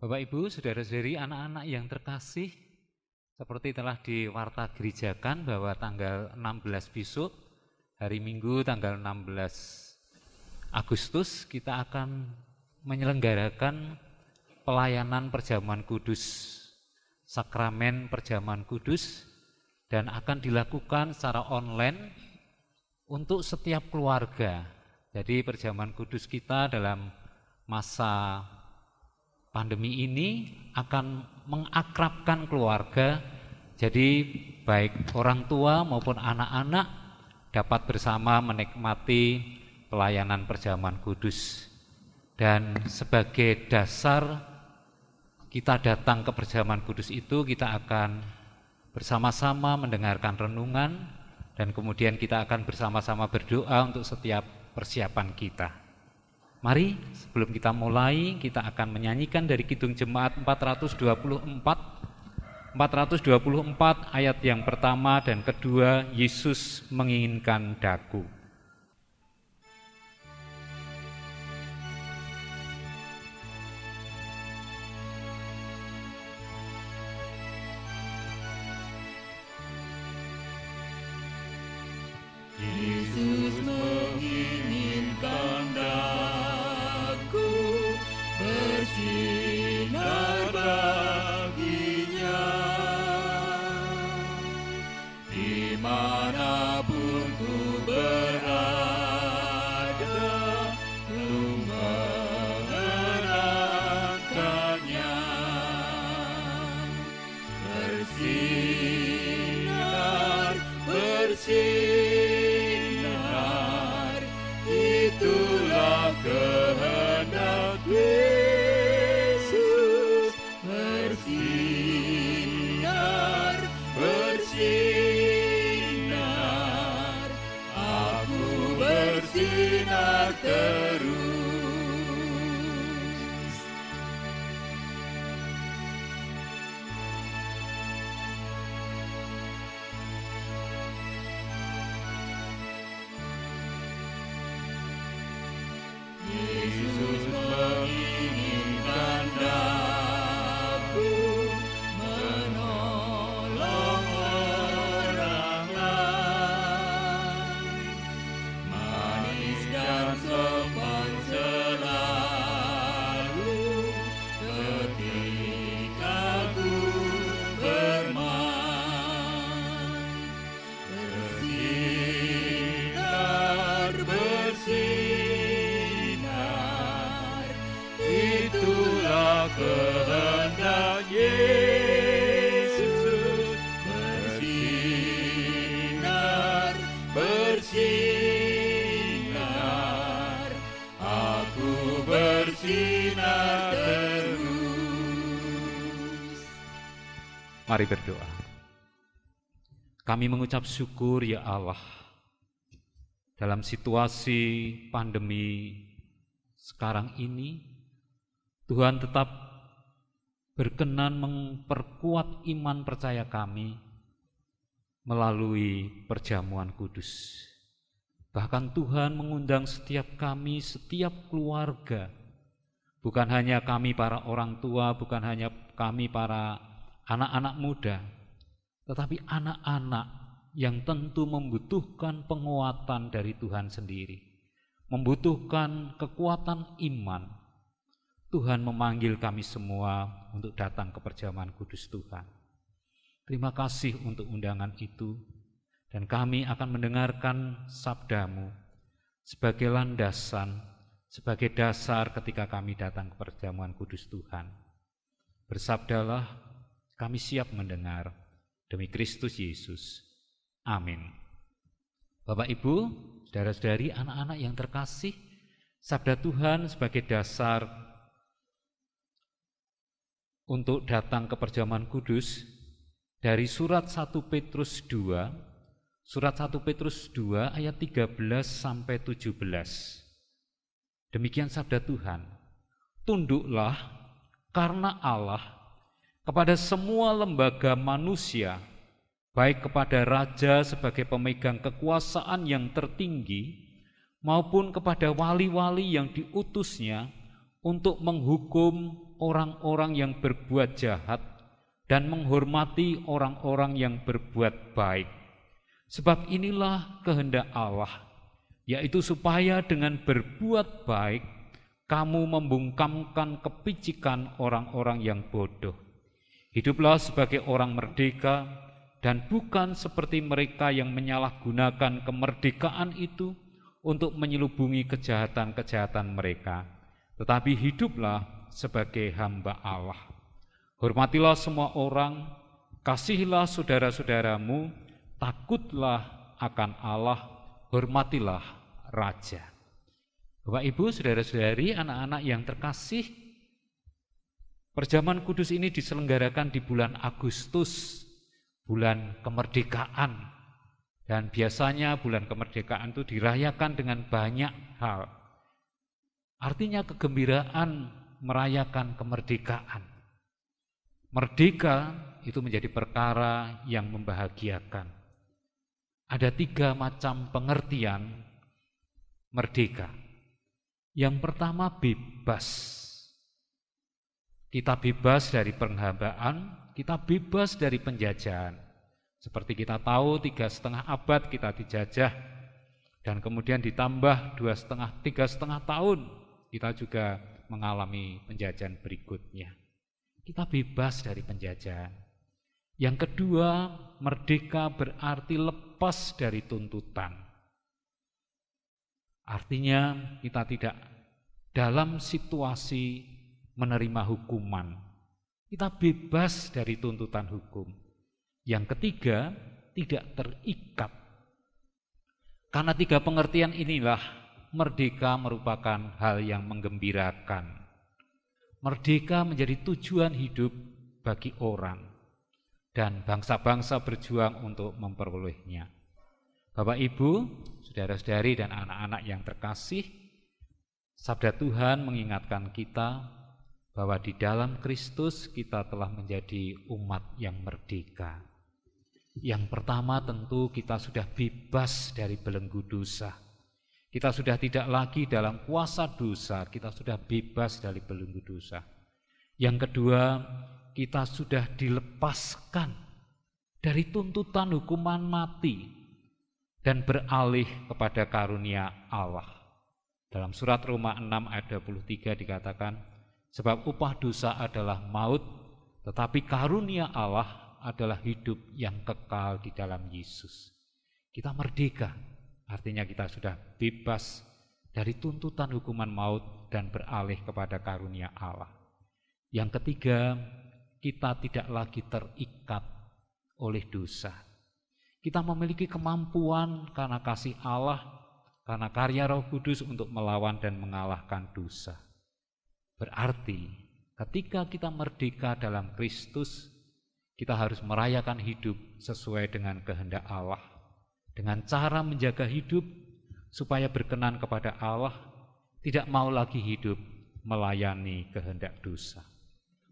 Bapak Ibu, saudara-saudari, anak-anak yang terkasih, seperti telah diwartagerejakan bahwa tanggal 16 besok, hari Minggu tanggal 16 Agustus, kita akan menyelenggarakan pelayanan perjamuan kudus, sakramen perjamuan kudus, dan akan dilakukan secara online untuk setiap keluarga. Jadi perjamuan kudus kita dalam masa pandemi ini akan mengakrabkan keluarga, jadi baik orang tua maupun anak-anak dapat bersama menikmati pelayanan perjamuan kudus. Dan sebagai dasar kita datang ke perjamuan kudus itu, kita akan bersama-sama mendengarkan renungan dan kemudian kita akan bersama-sama berdoa untuk setiap persiapan kita. Mari sebelum kita mulai, kita akan menyanyikan dari Kidung Jemaat 424 ayat yang pertama dan kedua, Yesus menginginkan daku. Yesus menginginkan daku bersinar baginya, dimanapun ku berada, ku mengenangkannya. Bersinar, bersinar, itulah kehendak Yesus. Bersinar, bersinar, aku bersinar terus. Yesus menginginkan daku menolong orang lain, manis dan sopan selalu ketika ku bermain. Bersinar, bersinar, itulah kehendak Yesus. Bersinar, bersinar, aku bersinar terus. Mari berdoa. Kami mengucap syukur ya Allah, dalam situasi pandemi sekarang ini, Tuhan tetap berkenan memperkuat iman percaya kami melalui perjamuan kudus. Bahkan Tuhan mengundang setiap kami, setiap keluarga, bukan hanya kami para orang tua, bukan hanya kami para anak-anak muda, tetapi anak-anak yang tentu membutuhkan penguatan dari Tuhan sendiri, membutuhkan kekuatan iman. Tuhan memanggil kami semua untuk datang ke perjamuan kudus Tuhan. Terima kasih untuk undangan itu, dan kami akan mendengarkan sabda-Mu sebagai landasan, sebagai dasar ketika kami datang ke perjamuan kudus Tuhan. Bersabdalah, kami siap mendengar, demi Kristus Yesus. Amin. Bapak Ibu, saudara-saudari, anak-anak yang terkasih, sabda Tuhan sebagai dasar untuk datang ke perjamuan kudus dari surat 1 Petrus 2, surat 1 Petrus 2 ayat 13 sampai 17. Demikian sabda Tuhan. Tunduklah karena Allah kepada semua lembaga manusia, baik kepada raja sebagai pemegang kekuasaan yang tertinggi, maupun kepada wali-wali yang diutusnya untuk menghukum orang-orang yang berbuat jahat dan menghormati orang-orang yang berbuat baik. Sebab inilah kehendak Allah, yaitu supaya dengan berbuat baik kamu membungkamkan kepicikan orang-orang yang bodoh. Hiduplah sebagai orang merdeka dan bukan seperti mereka yang menyalahgunakan kemerdekaan itu untuk menyelubungi kejahatan-kejahatan mereka, tetapi hiduplah sebagai hamba Allah. Hormatilah semua orang, kasihilah saudara-saudaramu, takutlah akan Allah, hormatilah Raja. Bapak, Ibu, saudara-saudari, anak-anak yang terkasih, perjamuan kudus ini diselenggarakan di bulan Agustus, bulan kemerdekaan. Dan biasanya bulan kemerdekaan itu dirayakan dengan banyak hal. Artinya kegembiraan merayakan kemerdekaan. Merdeka itu menjadi perkara yang membahagiakan. Ada 3 macam pengertian merdeka. Yang pertama, bebas. Kita bebas dari penghambaan, kita bebas dari penjajahan. Seperti kita tahu 3,5 abad kita dijajah, dan kemudian ditambah 3,5 tahun kita juga mengalami penjajahan berikutnya. Kita bebas dari penjajahan. Yang kedua, merdeka berarti lepas dari tuntutan. Artinya kita tidak dalam situasi menerima hukuman. Kita bebas dari tuntutan hukum. Yang ketiga, tidak terikat. Karena 3 pengertian inilah merdeka merupakan hal yang menggembirakan. Merdeka menjadi tujuan hidup bagi orang, dan bangsa-bangsa berjuang untuk memperolehnya. Bapak, Ibu, saudara-saudari dan anak-anak yang terkasih, sabda Tuhan mengingatkan kita bahwa di dalam Kristus kita telah menjadi umat yang merdeka. Yang pertama tentu kita sudah bebas dari belenggu dosa. Kita sudah tidak lagi dalam kuasa dosa, kita sudah bebas dari belenggu dosa. Yang kedua, kita sudah dilepaskan dari tuntutan hukuman mati dan beralih kepada karunia Allah. Dalam surat Roma 6 ayat 23 dikatakan, sebab upah dosa adalah maut, tetapi karunia Allah adalah hidup yang kekal di dalam Yesus. Kita merdeka, artinya kita sudah bebas dari tuntutan hukuman maut dan beralih kepada karunia Allah. Yang ketiga, kita tidak lagi terikat oleh dosa. Kita memiliki kemampuan karena kasih Allah, karena karya Roh Kudus untuk melawan dan mengalahkan dosa. Berarti ketika kita merdeka dalam Kristus, kita harus merayakan hidup sesuai dengan kehendak Allah, dengan cara menjaga hidup supaya berkenan kepada Allah, tidak mau lagi hidup melayani kehendak dosa.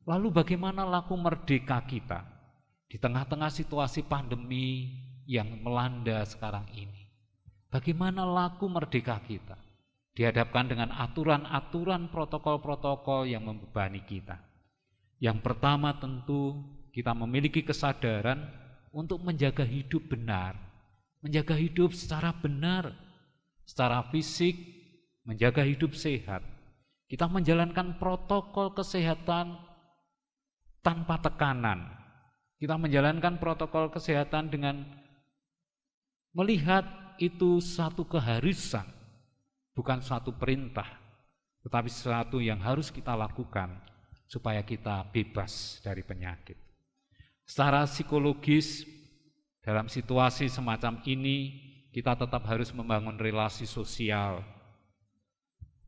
Lalu bagaimana laku merdeka kita di tengah-tengah situasi pandemi yang melanda sekarang ini? Bagaimana laku merdeka kita dihadapkan dengan aturan-aturan protokol-protokol yang membebani kita? Yang pertama tentu kita memiliki kesadaran untuk menjaga hidup benar, menjaga hidup secara benar, secara fisik, menjaga hidup sehat. Kita menjalankan protokol kesehatan tanpa tekanan. Kita menjalankan protokol kesehatan dengan melihat itu satu keharusan, bukan suatu perintah, tetapi sesuatu yang harus kita lakukan supaya kita bebas dari penyakit. Secara psikologis, dalam situasi semacam ini, kita tetap harus membangun relasi sosial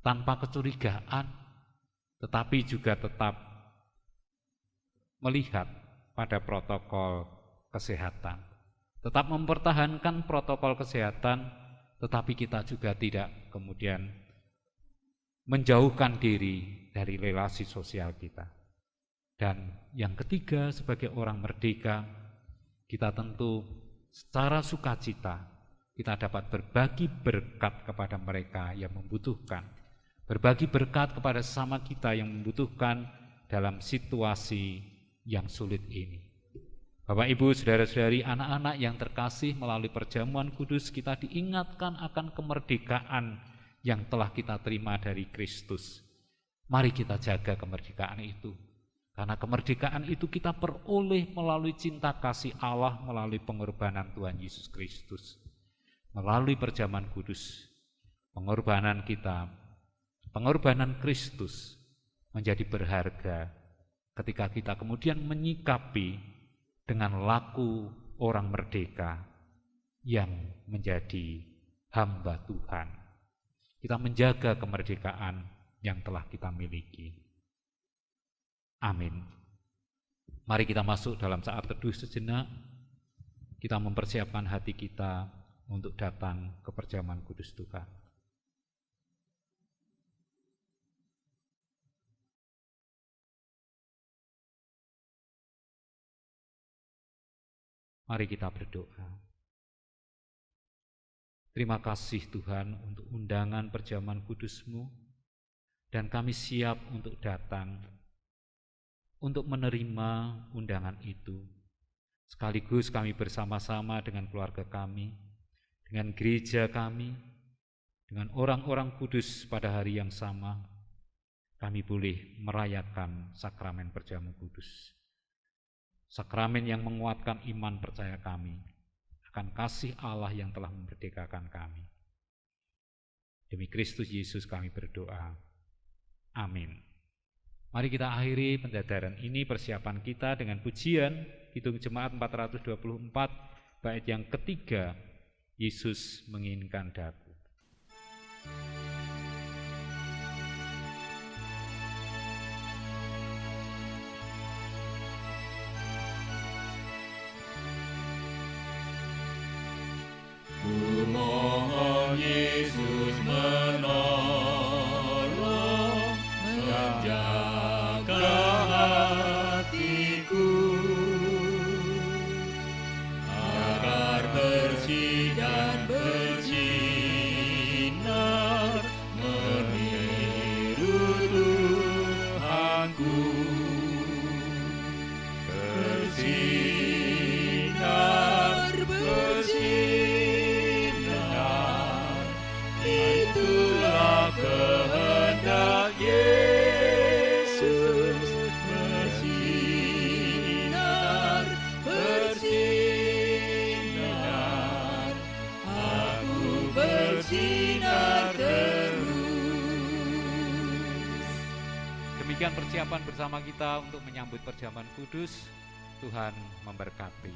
tanpa kecurigaan, tetapi juga tetap melihat pada protokol kesehatan. Tetap mempertahankan protokol kesehatan, tetapi kita juga tidak kemudian menjauhkan diri dari relasi sosial kita. Dan yang ketiga, sebagai orang merdeka, kita tentu secara sukacita kita dapat berbagi berkat kepada mereka yang membutuhkan, berbagi berkat kepada sesama kita yang membutuhkan dalam situasi yang sulit ini. Bapak, Ibu, saudara-saudari, anak-anak yang terkasih, melalui perjamuan kudus kita diingatkan akan kemerdekaan yang telah kita terima dari Kristus. Mari kita jaga kemerdekaan itu. Karena kemerdekaan itu kita peroleh melalui cinta kasih Allah, melalui pengorbanan Tuhan Yesus Kristus. Melalui perjamuan kudus, pengorbanan kita, pengorbanan Kristus menjadi berharga ketika kita kemudian menyikapi dengan laku orang merdeka yang menjadi hamba Tuhan. Kita menjaga kemerdekaan yang telah kita miliki. Amin. Mari kita masuk dalam saat teduh sejenak. Kita mempersiapkan hati kita untuk datang ke perjamuan kudus Tuhan. Mari kita berdoa. Terima kasih Tuhan untuk undangan perjamuan kudus-Mu, dan kami siap untuk datang, untuk menerima undangan itu. Sekaligus kami bersama-sama dengan keluarga kami, dengan gereja kami, dengan orang-orang kudus pada hari yang sama, kami boleh merayakan sakramen perjamuan kudus. Sakramen yang menguatkan iman percaya kami akan kasih Allah yang telah memerdekakan kami. Demi Kristus Yesus kami berdoa. Amin. Mari kita akhiri pendadaran ini, persiapan kita dengan pujian Kidung Jemaat 424 bait yang ketiga, Yesus menginginkan daku. Kumohon Yesus menolong, menjaga hatiku, agar bersih dan bersinar meniru Tuhanku. Bersinar, bersinar, itulah kehendak Yesus. Bersinar, bersinar, aku bersinar terus. Demikian persiapan bersama kita untuk menyambut perjamuan kudus. Tuhan memberkati.